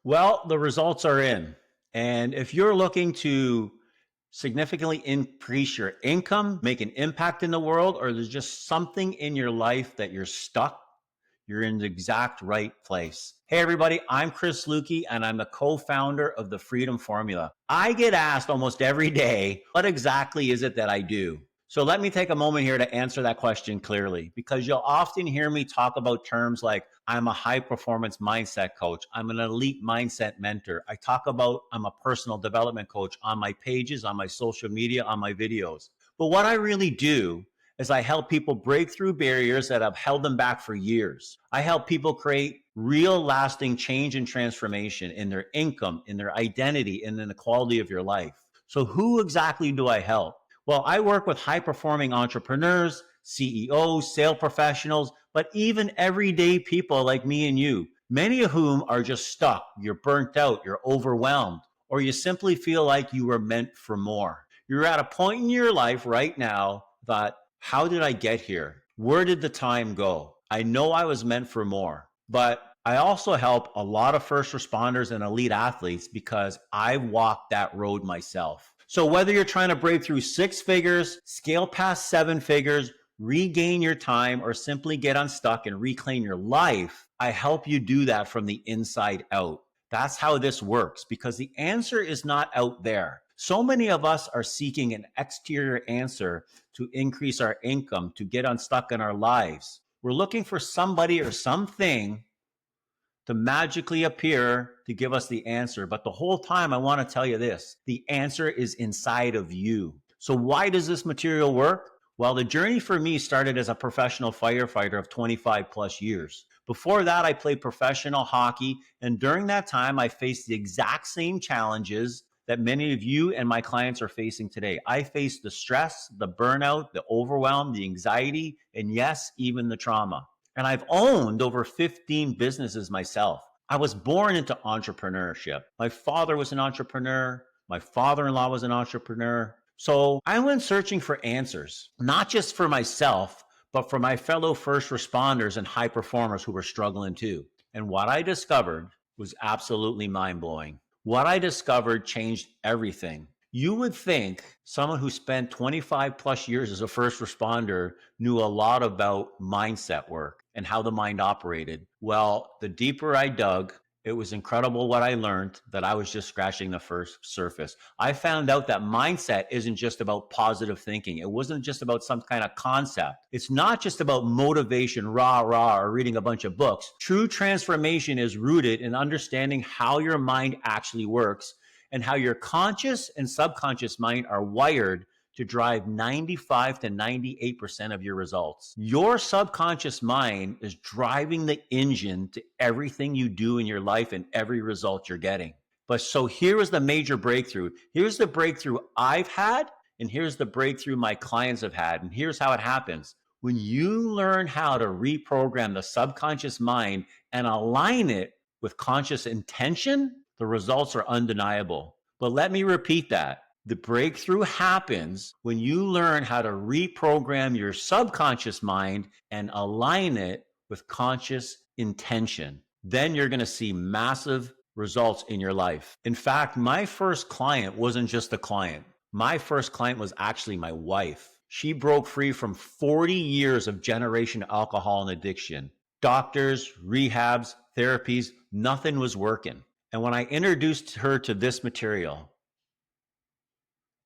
Well, the results are in. And if you're looking to significantly increase your income, make an impact in the world, or there's just something in your life that you're stuck, you're in the exact right place. Hey, everybody, I'm Chris Lukey, and I'm the co-founder of the Freedom Formula. I get asked almost every day, what exactly is it that I do? So let me take a moment here to answer that question clearly, because you'll often hear me talk about terms like I'm a high performance mindset coach. I'm an elite mindset mentor. I talk about I'm a personal development coach on my pages, on my social media, on my videos. But what I really do is I help people break through barriers that have held them back for years. I help people create real lasting change and transformation in their income, in their identity, and in the quality of your life. So who exactly do I help? Well, I work with high performing entrepreneurs, CEOs, sales professionals, but even everyday people like me and you, many of whom are just stuck. You're burnt out, you're overwhelmed, or you simply feel like you were meant for more. You're at a point in your life right now that, how did I get here? Where did the time go? I know I was meant for more, but I also help a lot of first responders and elite athletes because I walked that road myself. So whether you're trying to break through 6 figures, scale past 7 figures, regain your time, or simply get unstuck and reclaim your life, I help you do that from the inside out. That's how this works, because the answer is not out there. So many of us are seeking an exterior answer to increase our income, to get unstuck in our lives. We're looking for somebody or something to magically appear to give us the answer. But the whole time, I want to tell you this, the answer is inside of you. So why does this material work? Well, the journey for me started as a professional firefighter of 25 plus years. Before that, I played professional hockey. And during that time, I faced the exact same challenges that many of you and my clients are facing today. I faced the stress, the burnout, the overwhelm, the anxiety, and yes, even the trauma. And I've owned over 15 businesses myself. I was born into entrepreneurship. My father was an entrepreneur. My father-in-law was an entrepreneur. So I went searching for answers, not just for myself, but for my fellow first responders and high performers who were struggling too. And what I discovered was absolutely mind-blowing. What I discovered changed everything. You would think someone who spent 25 plus years as a first responder knew a lot about mindset work and how the mind operated. Well, the deeper I dug, it was incredible what I learned, that I was just scratching the first surface. I found out that mindset isn't just about positive thinking. It wasn't just about some kind of concept. It's not just about motivation, rah, rah, or reading a bunch of books. True transformation is rooted in understanding how your mind actually works and how your conscious and subconscious mind are wired to drive 95 to 98% of your results. Your subconscious mind is driving the engine to everything you do in your life and every result you're getting. But so here is the major breakthrough. Here's the breakthrough I've had, and here's the breakthrough my clients have had. And here's how it happens. When you learn how to reprogram the subconscious mind and align it with conscious intention, the results are undeniable. But let me repeat that. The breakthrough happens when you learn how to reprogram your subconscious mind and align it with conscious intention. Then you're going to see massive results in your life. In fact, my first client wasn't just a client. My first client was actually my wife. She broke free from 40 years of generational alcohol and addiction. Doctors, rehabs, therapies, nothing was working. And when I introduced her to this material,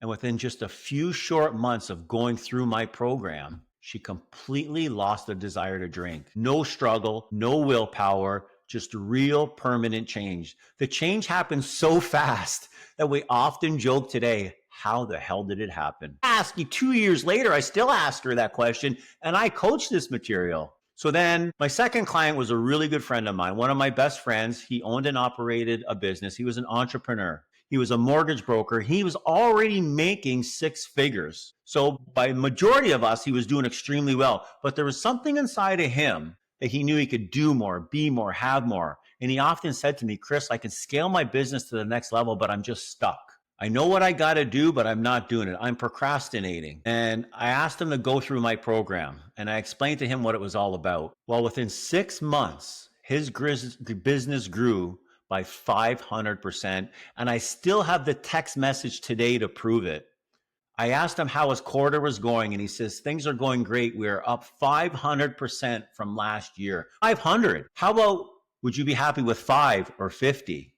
and within just a few short months of going through my program, she completely lost the desire to drink. No struggle, no willpower, just real permanent change. The change happened so fast that we often joke today, how the hell did it happen? Ask you 2 years later, I still ask her that question, and I coach this material. So then my second client was a really good friend of mine, one of my best friends. He owned and operated a business. He was an entrepreneur. He was a mortgage broker. He was already making 6 figures. So by majority of us, he was doing extremely well. But there was something inside of him that he knew he could do more, be more, have more. And he often said to me, Chris, I can scale my business to the next level, but I'm just stuck. I know what I got to do, but I'm not doing it. I'm procrastinating. And I asked him to go through my program, and I explained to him what it was all about. Well, within 6 months, his business grew by 500%. And I still have the text message today to prove it. I asked him how his quarter was going, and he says, things are going great. We are up 500% from last year. 500. How about, would you be happy with 5 or 50?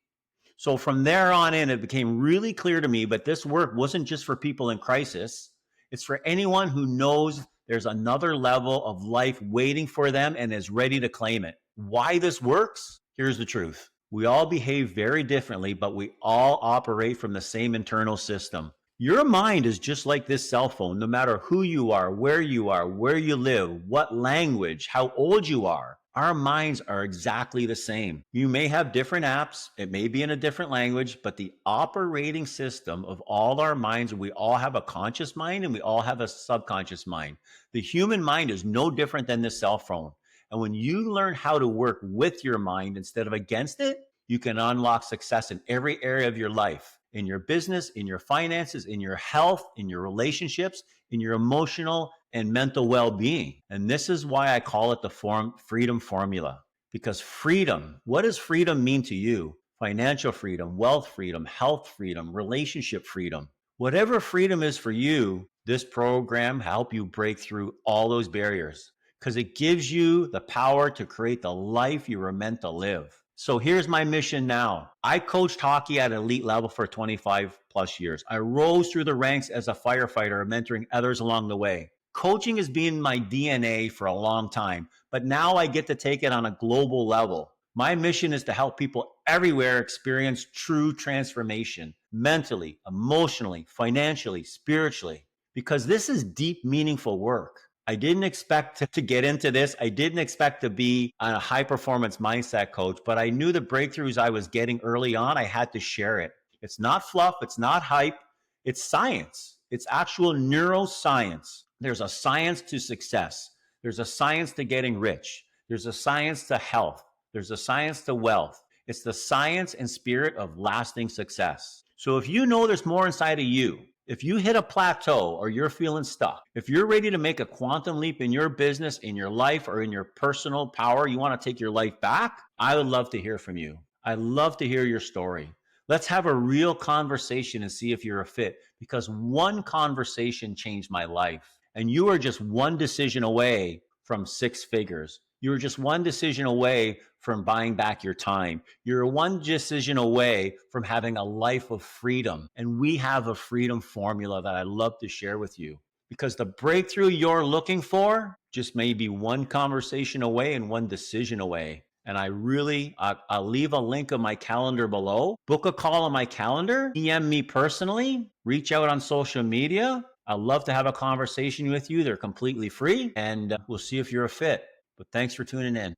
So from there on in, it became really clear to me, but this work wasn't just for people in crisis. It's for anyone who knows there's another level of life waiting for them and is ready to claim it. Why this works? Here's the truth. We all behave very differently, but we all operate from the same internal system. Your mind is just like this cell phone, no matter who you are, where you live, what language, how old you are. Our minds are exactly the same. You may have different apps, it may be in a different language, but the operating system of all our minds, we all have a conscious mind and we all have a subconscious mind. The human mind is no different than this cell phone. And when you learn how to work with your mind instead of against it, you can unlock success in every area of your life, in your business, in your finances, in your health, in your relationships, in your emotional and mental well-being. And this is why I call it the freedom formula. Because freedom, what does freedom mean to you? Financial freedom, wealth freedom, health freedom, relationship freedom. Whatever freedom is for you, this program helps you break through all those barriers because it gives you the power to create the life you were meant to live. So here's my mission now. I coached hockey at an elite level for 25 plus years. I rose through the ranks as a firefighter, mentoring others along the way. Coaching has been my DNA for a long time, but now I get to take it on a global level. My mission is to help people everywhere experience true transformation, mentally, emotionally, financially, spiritually, because this is deep, meaningful work. I didn't expect to get into this. I didn't expect to be a high performance mindset coach, but I knew the breakthroughs I was getting early on, I had to share it. It's not fluff. It's not hype. It's science. It's actual neuroscience. There's a science to success. There's a science to getting rich. There's a science to health. There's a science to wealth. It's the science and spirit of lasting success. So if you know there's more inside of you, if you hit a plateau or you're feeling stuck, if you're ready to make a quantum leap in your business, in your life, or in your personal power, you want to take your life back, I would love to hear from you. I'd love to hear your story. Let's have a real conversation and see if you're a fit, because one conversation changed my life. And you are just one decision away from 6 figures. You're just one decision away from buying back your time. You're one decision away from having a life of freedom. And we have a freedom formula that I'd love to share with you, because the breakthrough you're looking for just may be one conversation away and one decision away. And I'll leave a link on my calendar below. Book a call on my calendar, DM me personally, reach out on social media. I'd love to have a conversation with you. They're completely free, and we'll see if you're a fit. But thanks for tuning in.